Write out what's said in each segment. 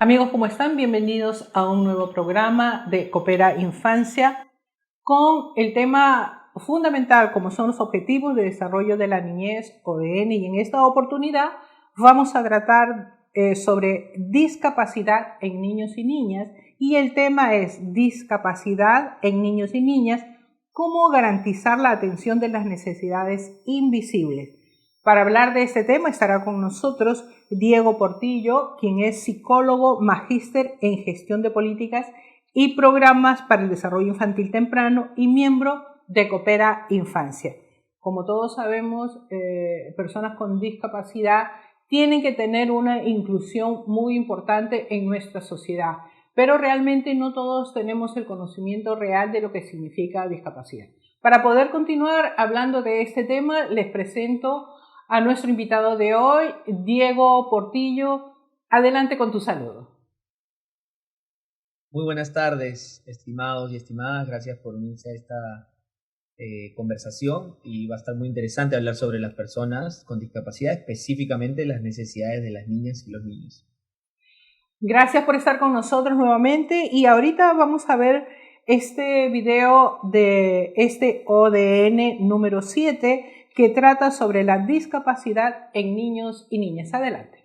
Amigos, ¿cómo están? Bienvenidos a un nuevo programa de Coopera Infancia con el tema fundamental como son los Objetivos de Desarrollo de la Niñez, ODN, y en esta oportunidad vamos a tratar sobre discapacidad en niños y niñas, y el tema es discapacidad en niños y niñas, cómo garantizar la atención de las necesidades invisibles. Para hablar de este tema estará con nosotros Diego Portillo, quien es psicólogo, magíster en gestión de políticas y programas para el desarrollo infantil temprano y miembro de Coopera Infancia. Como todos sabemos, personas con discapacidad tienen que tener una inclusión muy importante en nuestra sociedad, pero realmente no todos tenemos el conocimiento real de lo que significa discapacidad. Para poder continuar hablando de este tema, les presento a nuestro invitado de hoy, Diego Portillo. Adelante con tu saludo. Muy buenas tardes, estimados y estimadas. Gracias por unirse a esta conversación, y va a estar muy interesante hablar sobre las personas con discapacidad, específicamente las necesidades de las niñas y los niños. Gracias por estar con nosotros nuevamente, y ahorita vamos a ver este video de este ODN número 7 que trata sobre la discapacidad en niños y niñas. Adelante.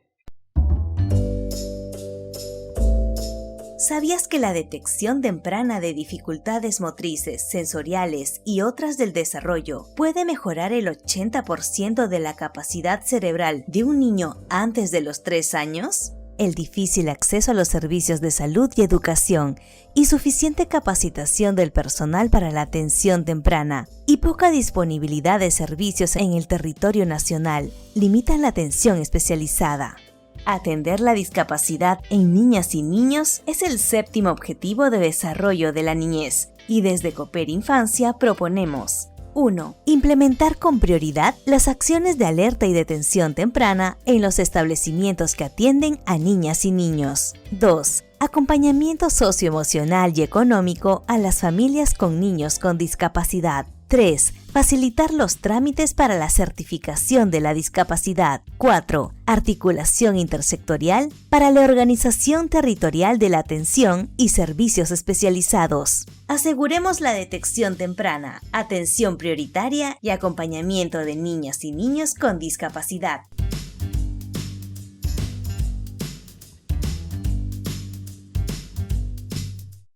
¿Sabías que la detección temprana de dificultades motrices, sensoriales y otras del desarrollo puede mejorar el 80% de la capacidad cerebral de un niño antes de los 3 años? El difícil acceso a los servicios de salud y educación y suficiente capacitación del personal para la atención temprana y poca disponibilidad de servicios en el territorio nacional limitan la atención especializada. Atender la discapacidad en niñas y niños es el 7º objetivo de desarrollo de la niñez, y desde Coopera Infancia proponemos: 1. Implementar con prioridad las acciones de alerta y detención temprana en los establecimientos que atienden a niñas y niños. 2. Acompañamiento socioemocional y económico a las familias con niños con discapacidad. 3. Facilitar los trámites para la certificación de la discapacidad. 4. Articulación intersectorial para la organización territorial de la atención y servicios especializados. Aseguremos la detección temprana, atención prioritaria y acompañamiento de niñas y niños con discapacidad.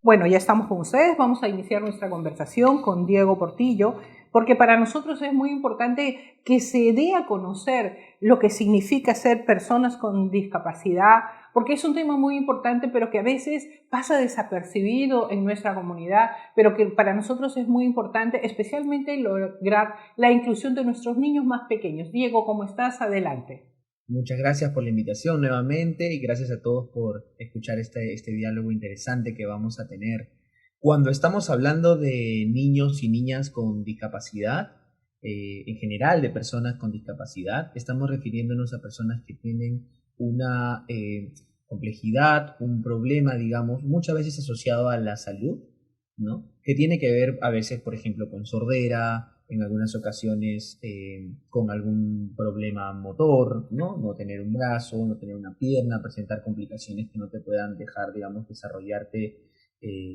Bueno, ya estamos con ustedes. Vamos a iniciar nuestra conversación con Diego Portillo, porque para nosotros es muy importante que se dé a conocer lo que significa ser personas con discapacidad, porque es un tema muy importante, pero que a veces pasa desapercibido en nuestra comunidad, pero que para nosotros es muy importante, especialmente lograr la inclusión de nuestros niños más pequeños. Diego, ¿cómo estás? Adelante. Muchas gracias por la invitación nuevamente, y gracias a todos por escuchar este diálogo interesante que vamos a tener. Cuando estamos hablando de niños y niñas con discapacidad, en general de personas con discapacidad, estamos refiriéndonos a personas que tienen una complejidad, un problema, digamos, muchas veces asociado a la salud, ¿no? Que tiene que ver a veces, por ejemplo, con sordera, en algunas ocasiones con algún problema motor, ¿no? No tener un brazo, no tener una pierna, presentar complicaciones que no te puedan dejar, digamos, desarrollarte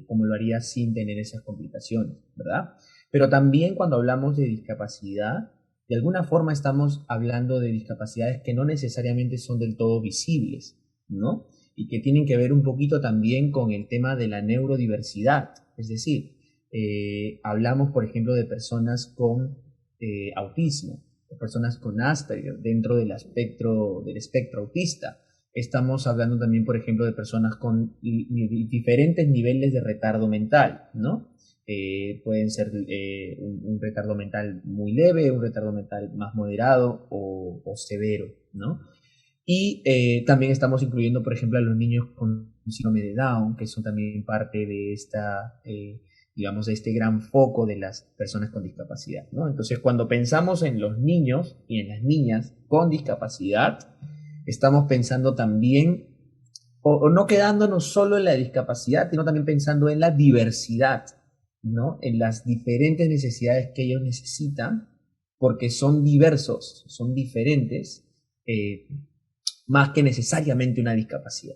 como lo harías sin tener esas complicaciones, ¿verdad? Pero también cuando hablamos de discapacidad, de alguna forma estamos hablando de discapacidades que no necesariamente son del todo visibles, ¿no? Y que tienen que ver un poquito también con el tema de la neurodiversidad, es decir, hablamos, por ejemplo, de personas con autismo, o personas con Asperger dentro del espectro autista. Estamos hablando también, por ejemplo, de personas con diferentes niveles de retardo mental, ¿no? Pueden ser un retardo mental muy leve, un retardo mental más moderado o severo, ¿no? Y también estamos incluyendo, por ejemplo, a los niños con síndrome de Down, que son también parte de esta digamos, de este gran foco de las personas con discapacidad, ¿no? Entonces, cuando pensamos en los niños y en las niñas con discapacidad, estamos pensando también, o no quedándonos solo en la discapacidad, sino también pensando en la diversidad, ¿no? En las diferentes necesidades que ellos necesitan, porque son diversos, son diferentes, más que necesariamente una discapacidad.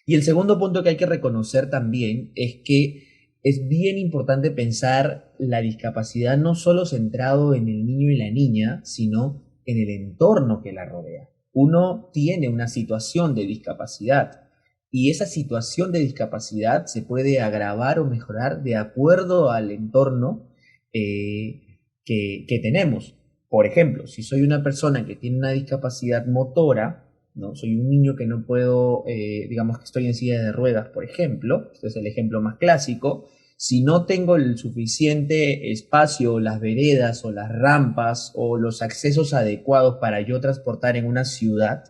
Y el segundo punto que hay que reconocer también es que es bien importante pensar la discapacidad no solo centrado en el niño y la niña, sino en el entorno que la rodea. Uno tiene una situación de discapacidad y esa situación de discapacidad se puede agravar o mejorar de acuerdo al entorno que tenemos. Por ejemplo, si soy una persona que tiene una discapacidad motora, ¿no? Soy un niño que no puedo, digamos que estoy en silla de ruedas, por ejemplo, este es el ejemplo más clásico. Si no tengo el suficiente espacio, las veredas o las rampas o los accesos adecuados para yo transportar en una ciudad,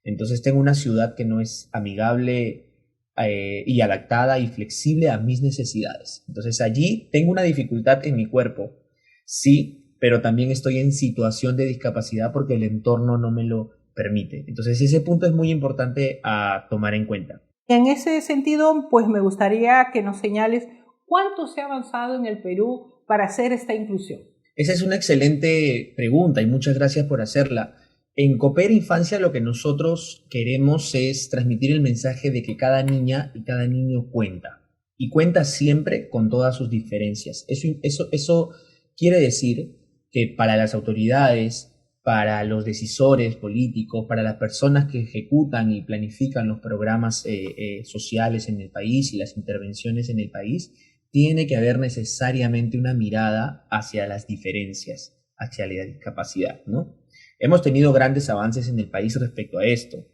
entonces tengo una ciudad que no es amigable y adaptada y flexible a mis necesidades. Entonces allí tengo una dificultad en mi cuerpo, sí, pero también estoy en situación de discapacidad porque el entorno no me lo permite. Entonces ese punto es muy importante a tomar en cuenta. En ese sentido, pues me gustaría que nos señales cuánto se ha avanzado en el Perú para hacer esta inclusión. Esa es una excelente pregunta y muchas gracias por hacerla. En Coopera Infancia lo que nosotros queremos es transmitir el mensaje de que cada niña y cada niño cuenta. Y cuenta siempre con todas sus diferencias. Eso quiere decir que para las autoridades, para los decisores políticos, para las personas que ejecutan y planifican los programas sociales en el país y las intervenciones en el país, tiene que haber necesariamente una mirada hacia las diferencias, hacia la discapacidad, ¿no? Hemos tenido grandes avances en el país respecto a esto,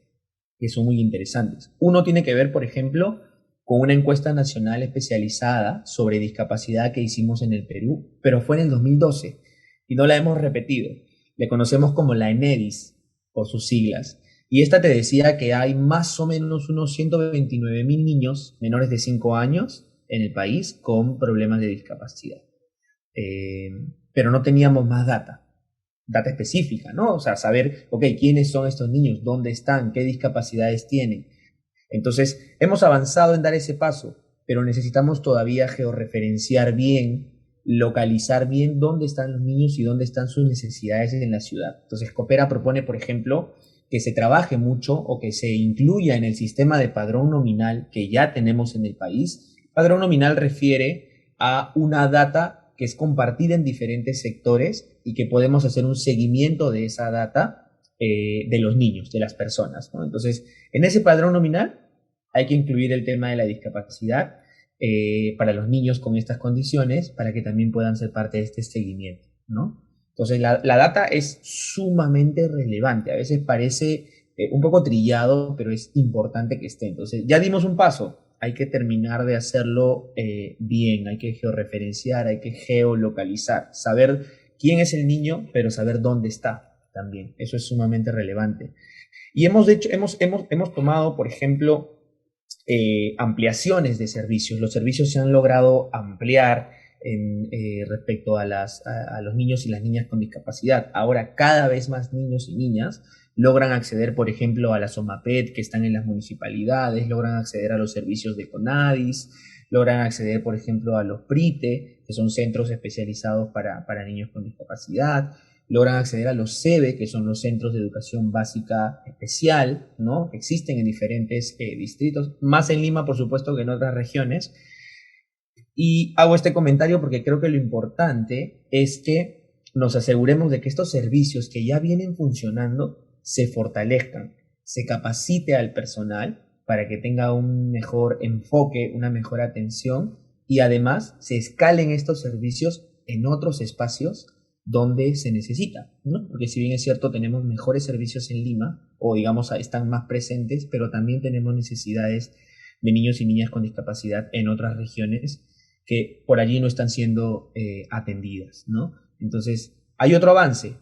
que son muy interesantes. Uno tiene que ver, por ejemplo, con una encuesta nacional especializada sobre discapacidad que hicimos en el Perú, pero fue en el 2012 y no la hemos repetido. Le conocemos como la ENEDIS, por sus siglas. Y esta te decía que hay más o menos unos 129.000 niños menores de 5 años en el país con problemas de discapacidad. Pero no teníamos más data específica, ¿no? O sea, saber, ok, ¿quiénes son estos niños? ¿Dónde están? ¿Qué discapacidades tienen? Entonces, hemos avanzado en dar ese paso, pero necesitamos todavía georreferenciar bien, localizar bien dónde están los niños y dónde están sus necesidades en la ciudad. Entonces, Coopera propone, por ejemplo, que se trabaje mucho o que se incluya en el sistema de padrón nominal que ya tenemos en el país. Padrón nominal refiere a una data que es compartida en diferentes sectores y que podemos hacer un seguimiento de esa data de los niños, de las personas, ¿no? Entonces, en ese padrón nominal hay que incluir el tema de la discapacidad para los niños con estas condiciones, para que también puedan ser parte de este seguimiento, ¿no? Entonces, la data es sumamente relevante. A veces parece un poco trillado, pero es importante que esté. Entonces, ya dimos un paso. Hay que terminar de hacerlo bien. Hay que georreferenciar, hay que geolocalizar. Saber quién es el niño, pero saber dónde está también. Eso es sumamente relevante. Y hemos tomado, por ejemplo, ampliaciones de servicios. Los servicios se han logrado ampliar respecto a los niños y las niñas con discapacidad. Ahora cada vez más niños y niñas logran acceder, por ejemplo, a la SOMAPED que están en las municipalidades, logran acceder a los servicios de CONADIS, logran acceder, por ejemplo, a los PRITE, que son centros especializados para niños con discapacidad, logran acceder a los CEBE, que son los Centros de Educación Básica Especial, ¿no? Existen en diferentes distritos, más en Lima, por supuesto, que en otras regiones. Y hago este comentario porque creo que lo importante es que nos aseguremos de que estos servicios que ya vienen funcionando se fortalezcan, se capacite al personal para que tenga un mejor enfoque, una mejor atención y además se escalen estos servicios en otros espacios donde se necesita, ¿no? Porque si bien es cierto, tenemos mejores servicios en Lima, o digamos, están más presentes, pero también tenemos necesidades de niños y niñas con discapacidad en otras regiones que por allí no están siendo atendidas, ¿no? Entonces, hay otro avance,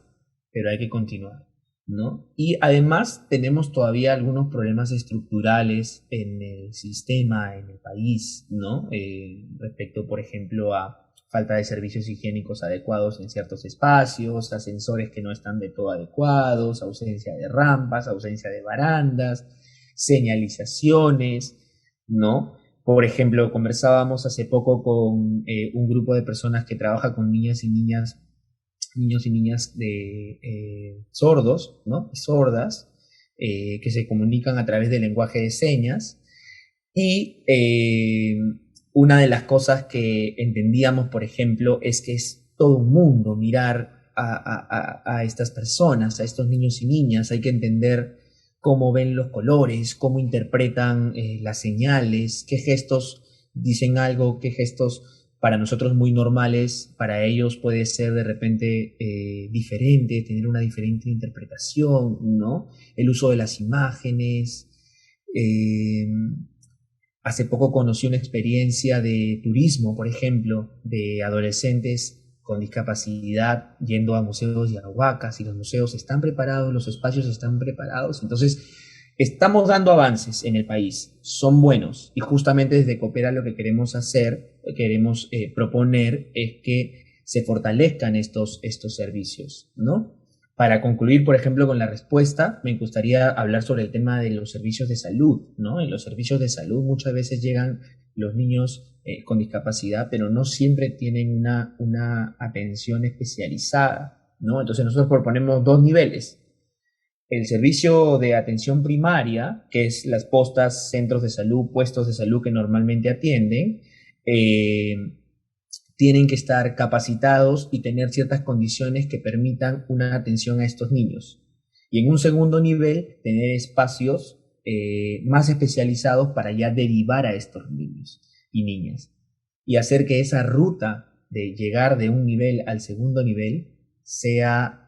pero hay que continuar, ¿no? Y además tenemos todavía algunos problemas estructurales en el sistema, en el país, ¿no? Respecto, por ejemplo, a falta de servicios higiénicos adecuados en ciertos espacios, ascensores que no están de todo adecuados, ausencia de rampas, ausencia de barandas, señalizaciones, ¿no? Por ejemplo, conversábamos hace poco con un grupo de personas que trabaja con niños y niñas de sordos, ¿no? Y sordas, que se comunican a través del lenguaje de señas. Y una de las cosas que entendíamos, por ejemplo, es que es todo un mundo mirar a estas personas, a estos niños y niñas. Hay que entender cómo ven los colores, cómo interpretan las señales, qué gestos dicen algo, qué gestos para nosotros muy normales, para ellos puede ser de repente diferente, tener una diferente interpretación, ¿no? El uso de las imágenes. Eh, Hace poco conocí una experiencia de turismo, por ejemplo, de adolescentes con discapacidad yendo a museos y a huacas, y los museos están preparados, los espacios están preparados. Entonces, estamos dando avances en el país, son buenos, y justamente desde Coopera lo que queremos hacer, queremos proponer es que se fortalezcan estos servicios, ¿no? Para concluir, por ejemplo, con la respuesta, me gustaría hablar sobre el tema de los servicios de salud, ¿no? En los servicios de salud muchas veces llegan los niños con discapacidad, pero no siempre tienen una atención especializada, ¿no? Entonces nosotros proponemos dos niveles. El servicio de atención primaria, que es las postas, centros de salud, puestos de salud que normalmente atienden, eh, tienen que estar capacitados y tener ciertas condiciones que permitan una atención a estos niños. Y en un segundo nivel, tener espacios más especializados para ya derivar a estos niños y niñas. Y hacer que esa ruta de llegar de un nivel al segundo nivel sea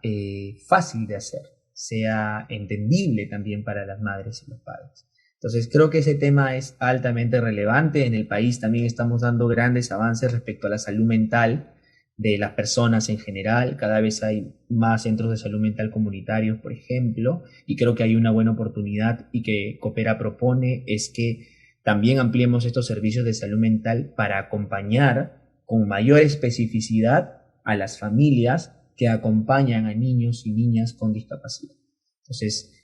fácil de hacer, sea entendible también para las madres y los padres. Entonces creo que ese tema es altamente relevante. En el país también estamos dando grandes avances respecto a la salud mental de las personas en general. Cada vez hay más centros de salud mental comunitarios, por ejemplo, y creo que hay una buena oportunidad y que Coopera propone es que también ampliemos estos servicios de salud mental para acompañar con mayor especificidad a las familias que acompañan a niños y niñas con discapacidad. Entonces,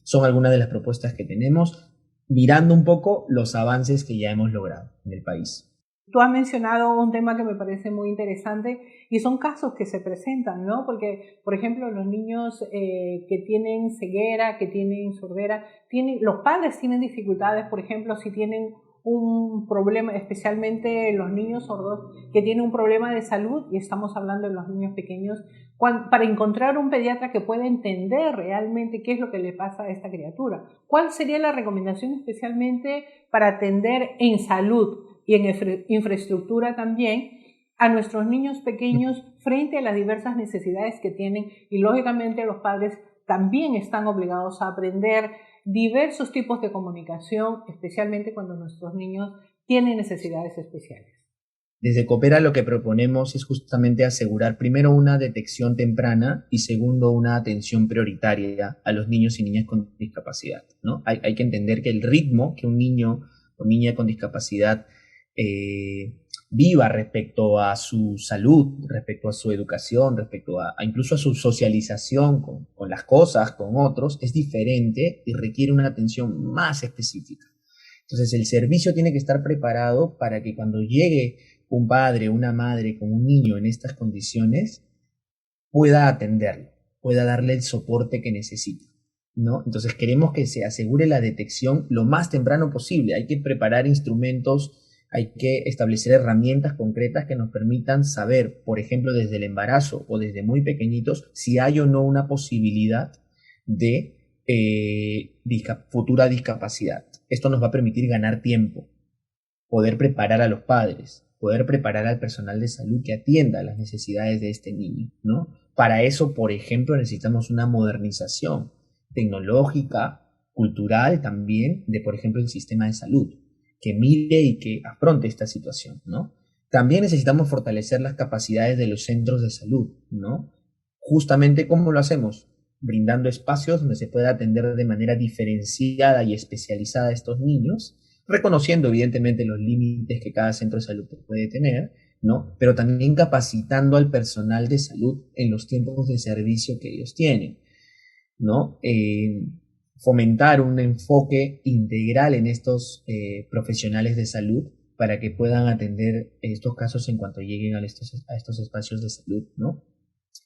son algunas de las propuestas que tenemos, mirando un poco los avances que ya hemos logrado en el país. Tú has mencionado un tema que me parece muy interesante y son casos que se presentan, ¿no? Porque, por ejemplo, los niños que tienen ceguera, que tienen sordera, los padres tienen dificultades, por ejemplo, si tienen un problema, especialmente los niños sordos que tienen un problema de salud, y estamos hablando de los niños pequeños, para encontrar un pediatra que pueda entender realmente qué es lo que le pasa a esta criatura. ¿Cuál sería la recomendación especialmente para atender en salud y en infraestructura también a nuestros niños pequeños frente a las diversas necesidades que tienen? Y lógicamente los padres también están obligados a aprender diversos tipos de comunicación, especialmente cuando nuestros niños tienen necesidades especiales. Desde Coopera lo que proponemos es justamente asegurar primero una detección temprana y segundo una atención prioritaria a los niños y niñas con discapacidad, ¿no? Hay que entender que el ritmo que un niño o niña con discapacidad viva respecto a su salud, respecto a su educación, respecto a incluso a su socialización con las cosas, con otros, es diferente y requiere una atención más específica. Entonces el servicio tiene que estar preparado para que cuando llegue un padre, una madre con un niño en estas condiciones, pueda atenderlo, pueda darle el soporte que necesita, ¿no? Entonces queremos que se asegure la detección lo más temprano posible. Hay que preparar instrumentos, hay que establecer herramientas concretas que nos permitan saber, por ejemplo, desde el embarazo o desde muy pequeñitos, si hay o no una posibilidad de futura discapacidad. Esto nos va a permitir ganar tiempo, poder preparar a los padres, poder preparar al personal de salud que atienda las necesidades de este niño, ¿no? Para eso, por ejemplo, necesitamos una modernización tecnológica, cultural también, de, por ejemplo, el sistema de salud, que mire y que afronte esta situación, ¿no? También necesitamos fortalecer las capacidades de los centros de salud, ¿no? Justamente, ¿cómo lo hacemos? Brindando espacios donde se pueda atender de manera diferenciada y especializada a estos niños, reconociendo evidentemente los límites que cada centro de salud puede tener, ¿no? Pero también capacitando al personal de salud en los tiempos de servicio que ellos tienen, ¿no? Fomentar un enfoque integral en estos profesionales de salud para que puedan atender estos casos en cuanto lleguen a estos espacios de salud, ¿no?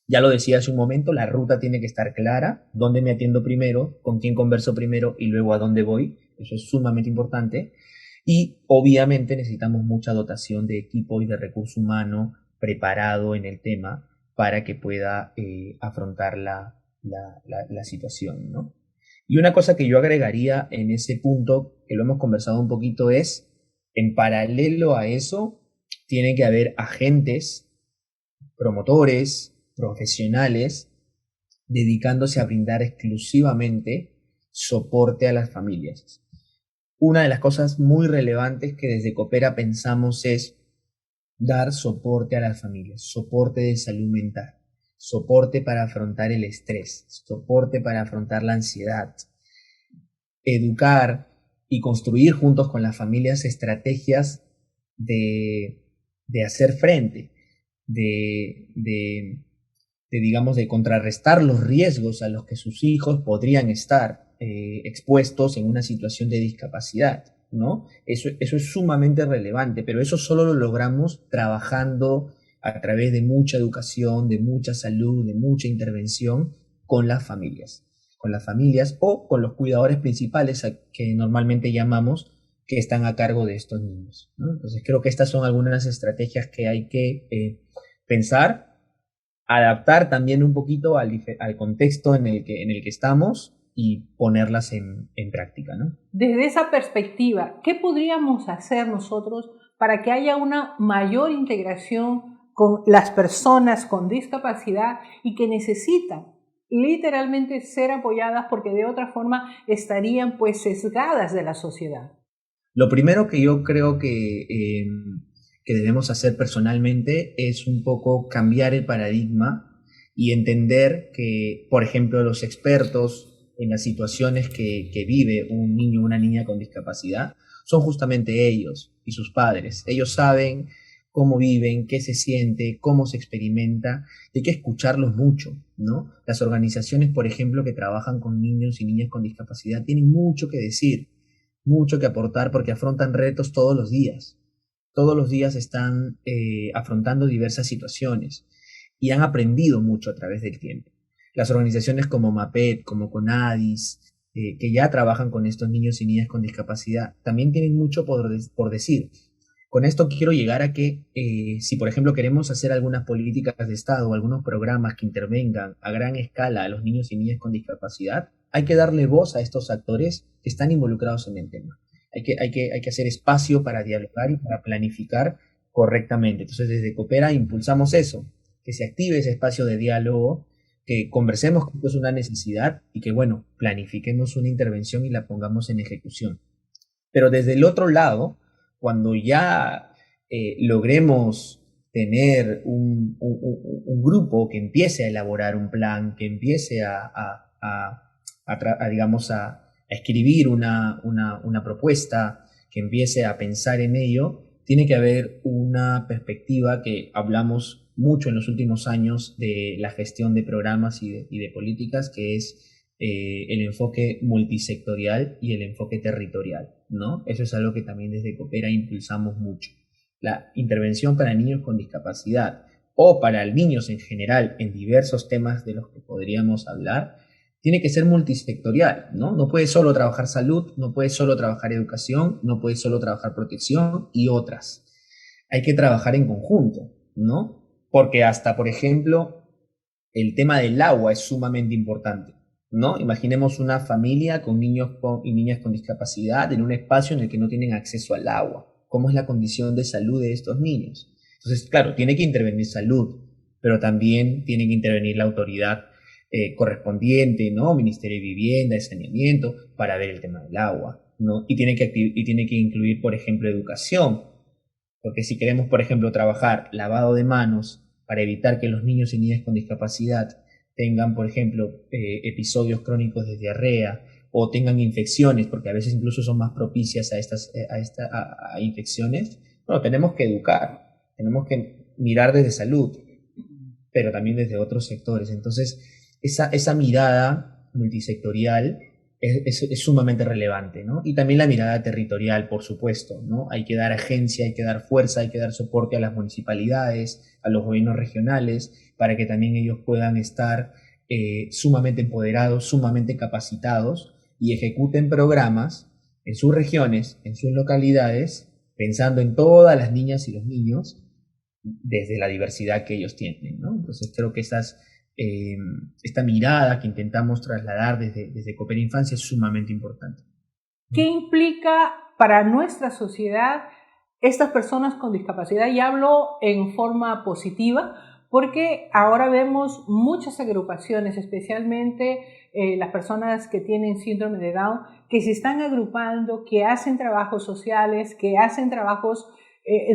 Ya lo decía hace un momento, la ruta tiene que estar clara, dónde me atiendo primero, con quién converso primero y luego a dónde voy, eso es sumamente importante. Y obviamente necesitamos mucha dotación de equipo y de recurso humano preparado en el tema para que pueda afrontar la situación, ¿no? Y una cosa que yo agregaría en ese punto, que lo hemos conversado un poquito, es, en paralelo a eso, tiene que haber agentes, promotores, profesionales, dedicándose a brindar exclusivamente soporte a las familias. Una de las cosas muy relevantes que desde Coopera pensamos es dar soporte a las familias, soporte de salud mental, soporte para afrontar el estrés, soporte para afrontar la ansiedad, educar y construir juntos con las familias estrategias de hacer frente, digamos, de contrarrestar los riesgos a los que sus hijos podrían estar expuestos en una situación de discapacidad, ¿no? Eso es sumamente relevante, pero eso solo lo logramos trabajando a través de mucha educación, de mucha salud, de mucha intervención con las familias o con los cuidadores principales que normalmente llamamos, que están a cargo de estos niños, ¿no? Entonces creo que estas son algunas estrategias que hay que pensar, adaptar también un poquito al contexto en el que estamos y ponerlas en práctica, ¿no? Desde esa perspectiva, ¿qué podríamos hacer nosotros para que haya una mayor integración con las personas con discapacidad y que necesitan literalmente ser apoyadas porque de otra forma estarían pues sesgadas de la sociedad? Lo primero que yo creo que debemos hacer personalmente es un poco cambiar el paradigma y entender que, por ejemplo, los expertos en las situaciones que vive un niño o una niña con discapacidad son justamente ellos y sus padres. Ellos saben cómo viven, qué se siente, cómo se experimenta, y hay que escucharlos mucho, ¿no? Las organizaciones, por ejemplo, que trabajan con niños y niñas con discapacidad tienen mucho que decir, mucho que aportar porque afrontan retos todos los días. Todos los días están afrontando diversas situaciones y han aprendido mucho a través del tiempo. Las organizaciones como MAPET, como CONADIS, que ya trabajan con estos niños y niñas con discapacidad, también tienen mucho por decir. Con esto quiero llegar a que si, por ejemplo, queremos hacer algunas políticas de Estado o algunos programas que intervengan a gran escala a los niños y niñas con discapacidad, hay que darle voz a estos actores que están involucrados en el tema. Hay que hacer espacio para dialogar y para planificar correctamente. Entonces, desde Coopera impulsamos eso, que se active ese espacio de diálogo, que conversemos que esto es una necesidad y que, bueno, planifiquemos una intervención y la pongamos en ejecución. Pero desde el otro lado, cuando ya logremos tener un grupo que empiece a elaborar un plan, que empiece digamos, a escribir una propuesta, que empiece a pensar en ello, tiene que haber una perspectiva que hablamos mucho en los últimos años de la gestión de programas y de políticas, que es el enfoque multisectorial y el enfoque territorial, ¿no? Eso es algo que también desde Coopera impulsamos mucho. La intervención para niños con discapacidad o para niños en general en diversos temas de los que podríamos hablar, tiene que ser multisectorial, ¿no? No puede solo trabajar salud, no puede solo trabajar educación, no puede solo trabajar protección y otras. Hay que trabajar en conjunto, ¿no? Porque hasta, por ejemplo, el tema del agua es sumamente importante, ¿no? Imaginemos una familia con niños y niñas con discapacidad en un espacio en el que no tienen acceso al agua. ¿Cómo es la condición de salud de estos niños? Entonces, claro, tiene que intervenir salud, pero también tiene que intervenir la autoridad correspondiente, ¿no? Ministerio de Vivienda, de Saneamiento, para ver el tema del agua, ¿no? Y tiene que incluir, por ejemplo, educación, porque si queremos, por ejemplo, trabajar lavado de manos para evitar que los niños y niñas con discapacidad tengan, por ejemplo, episodios crónicos de diarrea o tengan infecciones, porque a veces incluso son más propicias a infecciones, bueno, tenemos que educar, tenemos que mirar desde salud, pero también desde otros sectores. Entonces, esa mirada multisectorial es sumamente relevante, ¿no? Y también la mirada territorial, por supuesto, ¿no? Hay que dar agencia, hay que dar fuerza, hay que dar soporte a las municipalidades, a los gobiernos regionales, para que también ellos puedan estar sumamente empoderados, sumamente capacitados y ejecuten programas en sus regiones, en sus localidades, pensando en todas las niñas y los niños desde la diversidad que ellos tienen, ¿no? Entonces creo que esta mirada que intentamos trasladar desde Coopera Infancia es sumamente importante. ¿Qué implica para nuestra sociedad estas personas con discapacidad? Y hablo en forma positiva, porque ahora vemos muchas agrupaciones, especialmente las personas que tienen síndrome de Down, que se están agrupando, que hacen trabajos sociales, que hacen trabajos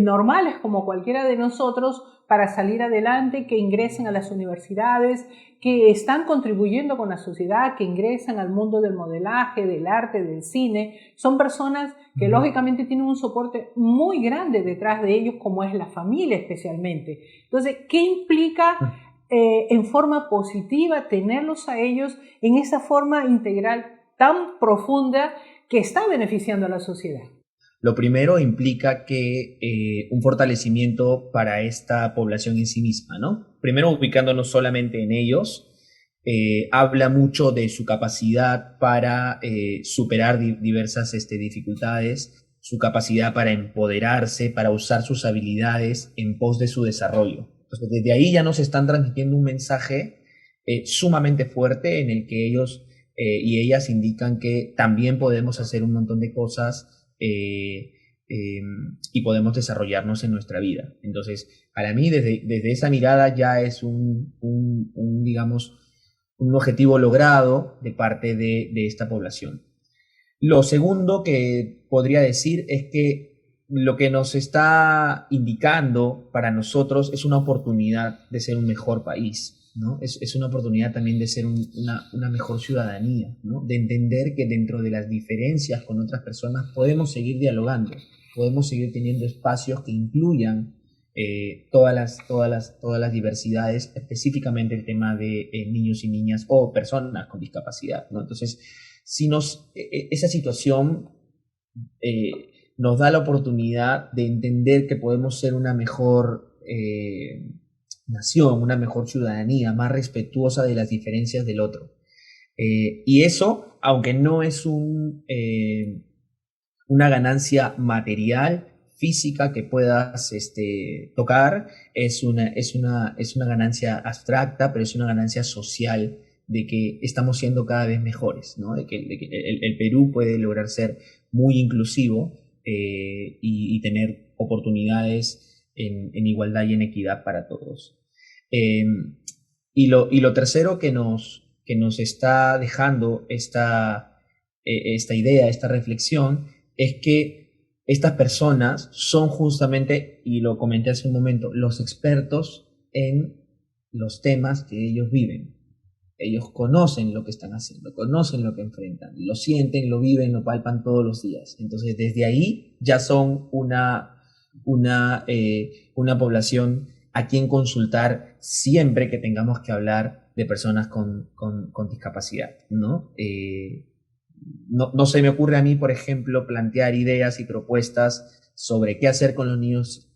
normales como cualquiera de nosotros para salir adelante, que ingresen a las universidades, que están contribuyendo con la sociedad, que ingresan al mundo del modelaje, del arte, del cine. Son personas que lógicamente tienen un soporte muy grande detrás de ellos, como es la familia especialmente. Entonces, ¿qué implica en forma positiva tenerlos a ellos en esa forma integral tan profunda que está beneficiando a la sociedad? Lo primero implica que un fortalecimiento para esta población en sí misma, ¿no? Primero, ubicándonos solamente en ellos, habla mucho de su capacidad para superar diversas dificultades, su capacidad para empoderarse, para usar sus habilidades en pos de su desarrollo. Entonces, desde ahí ya nos están transmitiendo un mensaje sumamente fuerte en el que ellos y ellas indican que también podemos hacer un montón de cosas y podemos desarrollarnos en nuestra vida. Entonces, para mí, desde esa mirada ya es digamos, un objetivo logrado de parte de esta población. Lo segundo que podría decir es que lo que nos está indicando para nosotros es una oportunidad de ser un mejor país, ¿no? Es una oportunidad también de ser una mejor ciudadanía, ¿no? De entender que dentro de las diferencias con otras personas podemos seguir dialogando, podemos seguir teniendo espacios que incluyan todas las diversidades, específicamente el tema de niños y niñas o personas con discapacidad, ¿no? Entonces, esa situación nos da la oportunidad de entender que podemos ser una mejor nación, una mejor ciudadanía, más respetuosa de las diferencias del otro. Y eso, aunque no es una ganancia material, física que puedas tocar, es una ganancia abstracta, pero es una ganancia social de que estamos siendo cada vez mejores, ¿no? De que el Perú puede lograr ser muy inclusivo y tener oportunidades en igualdad y en equidad para todos. Y lo tercero que nos está dejando esta idea, esta reflexión, es que estas personas son justamente, y lo comenté hace un momento, los expertos en los temas que ellos viven. Ellos conocen lo que están haciendo, conocen lo que enfrentan, lo sienten, lo viven, lo palpan todos los días. Entonces, desde ahí ya son una población a quien consultar siempre que tengamos que hablar de personas con discapacidad, ¿no? No se me ocurre a mí, por ejemplo, plantear ideas y propuestas sobre qué hacer con los niños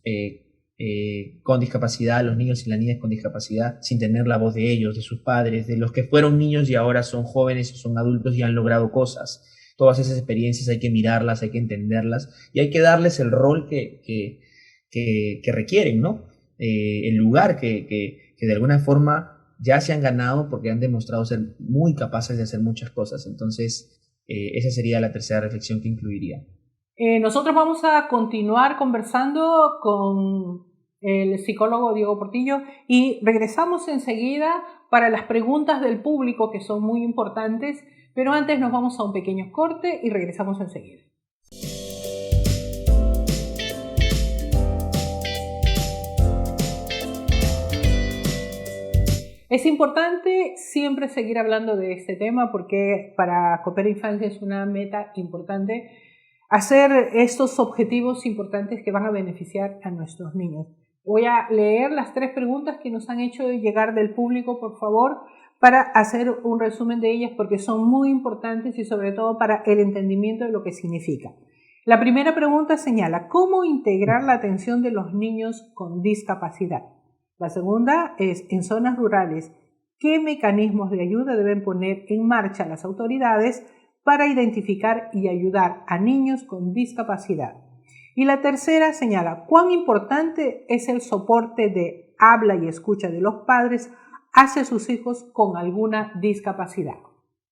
con discapacidad, los niños y las niñas con discapacidad, sin tener la voz de ellos, de sus padres, de los que fueron niños y ahora son jóvenes y son adultos y han logrado cosas. Todas esas experiencias hay que mirarlas, hay que entenderlas y hay que darles el rol que requieren, ¿no? El lugar que de alguna forma ya se han ganado porque han demostrado ser muy capaces de hacer muchas cosas. Entonces, esa sería la tercera reflexión que incluiría. Nosotros vamos a continuar conversando con el psicólogo Diego Portillo y regresamos enseguida para las preguntas del público que son muy importantes, pero antes nos vamos a un pequeño corte y regresamos enseguida. Es importante siempre seguir hablando de este tema porque para Coopera Infancia es una meta importante hacer estos objetivos importantes que van a beneficiar a nuestros niños. Voy a leer las 3 preguntas que nos han hecho llegar del público, por favor, para hacer un resumen de ellas porque son muy importantes y sobre todo para el entendimiento de lo que significa. La primera pregunta señala, ¿cómo integrar la atención de los niños con discapacidad? La segunda es, en zonas rurales, ¿qué mecanismos de ayuda deben poner en marcha las autoridades para identificar y ayudar a niños con discapacidad. Y la tercera señala cuán importante es el soporte de habla y escucha de los padres hacia sus hijos con alguna discapacidad.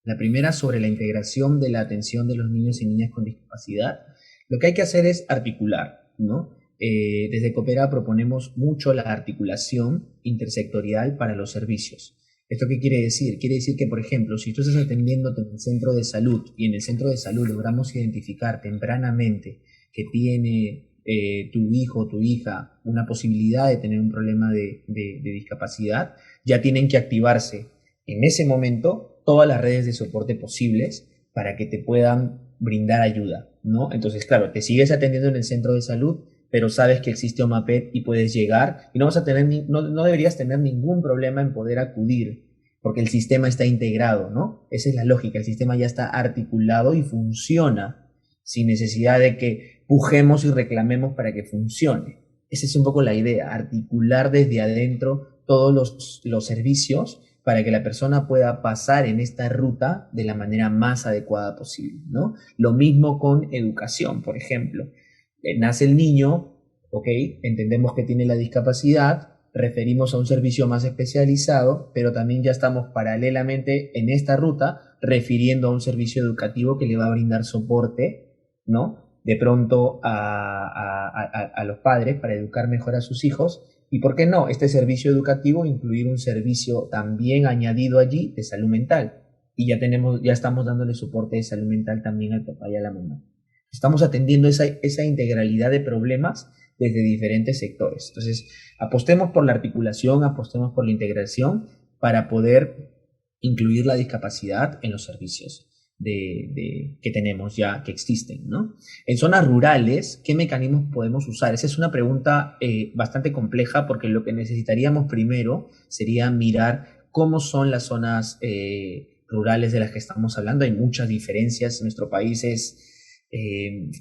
La primera, sobre la integración de la atención de los niños y niñas con discapacidad. Lo que hay que hacer es articular, ¿no? Desde Coopera proponemos mucho la articulación intersectorial para los servicios. ¿Esto qué quiere decir? Quiere decir que, por ejemplo, si tú estás atendiéndote en el centro de salud y en el centro de salud logramos identificar tempranamente que tiene tu hijo o tu hija una posibilidad de tener un problema de discapacidad, ya tienen que activarse en ese momento todas las redes de soporte posibles para que te puedan brindar ayuda, ¿no? Entonces, claro, te sigues atendiendo en el centro de salud, pero sabes que existe OMAPED y puedes llegar y no vas a tener no deberías tener ningún problema en poder acudir porque el sistema está integrado, ¿no? Esa es la lógica, el sistema ya está articulado y funciona sin necesidad de que pujemos y reclamemos para que funcione. Esa es un poco la idea, articular desde adentro todos los servicios para que la persona pueda pasar en esta ruta de la manera más adecuada posible, ¿no? Lo mismo con educación, por ejemplo. Nace el niño, ¿ok? Entendemos que tiene la discapacidad, referimos a un servicio más especializado, pero también ya estamos paralelamente en esta ruta refiriendo a un servicio educativo que le va a brindar soporte, ¿no? De pronto a los padres para educar mejor a sus hijos. Y por qué no, este servicio educativo incluir un servicio también añadido allí de salud mental. Y ya estamos dándole soporte de salud mental también al papá y a la mamá. Estamos atendiendo esa integralidad de problemas desde diferentes sectores. Entonces, apostemos por la articulación, apostemos por la integración para poder incluir la discapacidad en los servicios que tenemos ya, que existen, ¿no? En zonas rurales, ¿qué mecanismos podemos usar? Esa es una pregunta bastante compleja porque lo que necesitaríamos primero sería mirar cómo son las zonas rurales de las que estamos hablando. Hay muchas diferencias, nuestro país es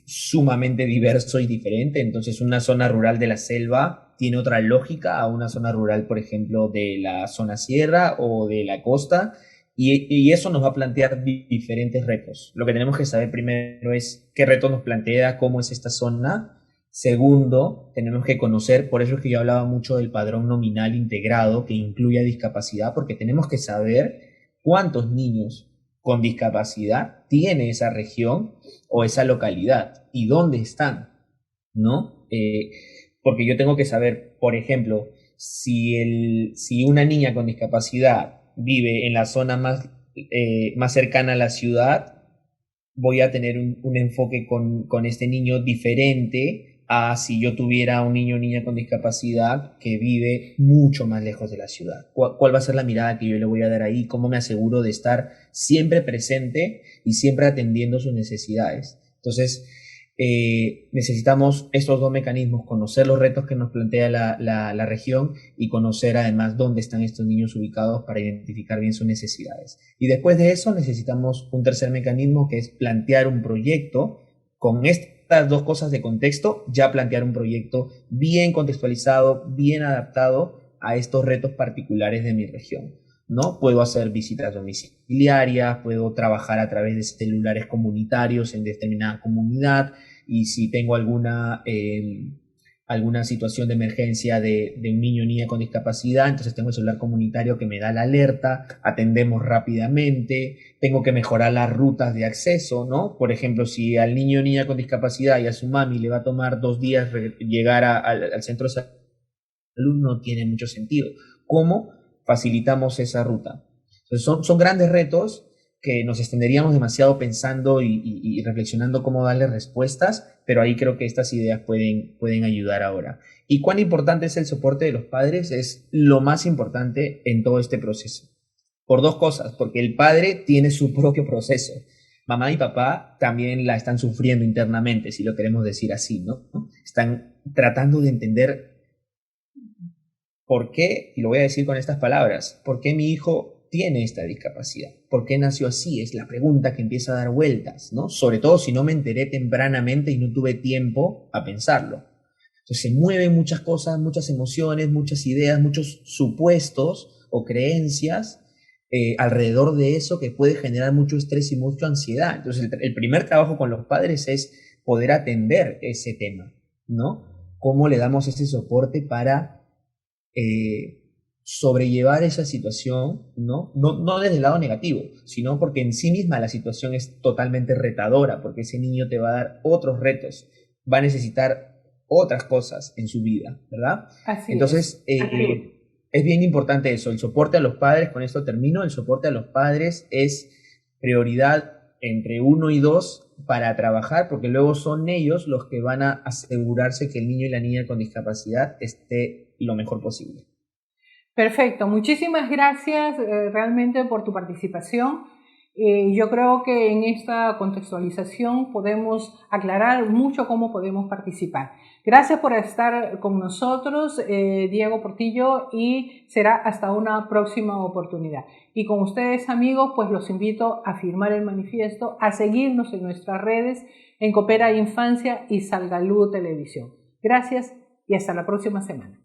sumamente diverso y diferente, entonces una zona rural de la selva tiene otra lógica a una zona rural, por ejemplo, de la zona sierra o de la costa, y eso nos va a plantear diferentes retos. Lo que tenemos que saber primero es qué reto nos plantea, cómo es esta zona. Segundo, tenemos que conocer, por eso es que yo hablaba mucho del padrón nominal integrado que incluya discapacidad, porque tenemos que saber cuántos niños con discapacidad tiene esa región o esa localidad y dónde están, ¿no? Porque yo tengo que saber, por ejemplo, si una niña con discapacidad vive en la zona más cercana a la ciudad, voy a tener un enfoque con este niño diferente a si yo tuviera un niño o niña con discapacidad que vive mucho más lejos de la ciudad. ¿Cuál va a ser la mirada que yo le voy a dar ahí? ¿Cómo me aseguro de estar siempre presente y siempre atendiendo sus necesidades? Entonces, necesitamos estos dos mecanismos, conocer los retos que nos plantea la región y conocer además dónde están estos niños ubicados para identificar bien sus necesidades. Y después de eso necesitamos un tercer mecanismo que es plantear un proyecto con estas dos cosas de contexto, ya plantear un proyecto bien contextualizado, bien adaptado a estos retos particulares de mi región, ¿no? Puedo hacer visitas domiciliarias, puedo trabajar a través de celulares comunitarios en determinada comunidad, y si tengo alguna situación de emergencia de un niño o niña con discapacidad, entonces tengo el celular comunitario que me da la alerta, atendemos rápidamente, tengo que mejorar las rutas de acceso, ¿no? Por ejemplo, si al niño o niña con discapacidad y a su mami le va a tomar 2 días llegar al centro de salud, no tiene mucho sentido. ¿Cómo facilitamos esa ruta? Entonces son grandes retos que nos extenderíamos demasiado pensando y reflexionando cómo darle respuestas, pero ahí creo que estas ideas pueden ayudar ahora. ¿Y cuán importante es el soporte de los padres? Es lo más importante en todo este proceso. Por dos cosas, porque el padre tiene su propio proceso. Mamá y papá también la están sufriendo internamente, si lo queremos decir así, ¿no? Están tratando de entender por qué, y lo voy a decir con estas palabras, por qué mi hijo tiene esta discapacidad. ¿Por qué nació así? Es la pregunta que empieza a dar vueltas, ¿no? Sobre todo si no me enteré tempranamente y no tuve tiempo a pensarlo. Entonces se mueven muchas cosas, muchas emociones, muchas ideas, muchos supuestos o creencias alrededor de eso que puede generar mucho estrés y mucha ansiedad. Entonces, el primer trabajo con los padres es poder atender ese tema, ¿no? ¿Cómo le damos ese soporte para sobrellevar esa situación, ¿no? No desde el lado negativo, sino porque en sí misma la situación es totalmente retadora, porque ese niño te va a dar otros retos, va a necesitar otras cosas en su vida, ¿verdad? Así Entonces, es bien importante eso, el soporte a los padres, con esto termino, el soporte a los padres es prioridad entre 1 y 2 para trabajar, porque luego son ellos los que van a asegurarse que el niño y la niña con discapacidad esté lo mejor posible. Perfecto, muchísimas gracias realmente por tu participación. Yo creo que en esta contextualización podemos aclarar mucho cómo podemos participar. Gracias por estar con nosotros, Diego Portillo, y será hasta una próxima oportunidad. Y con ustedes, amigos, pues los invito a firmar el manifiesto, a seguirnos en nuestras redes, en Coopera Infancia y Salgalú Televisión. Gracias y hasta la próxima semana.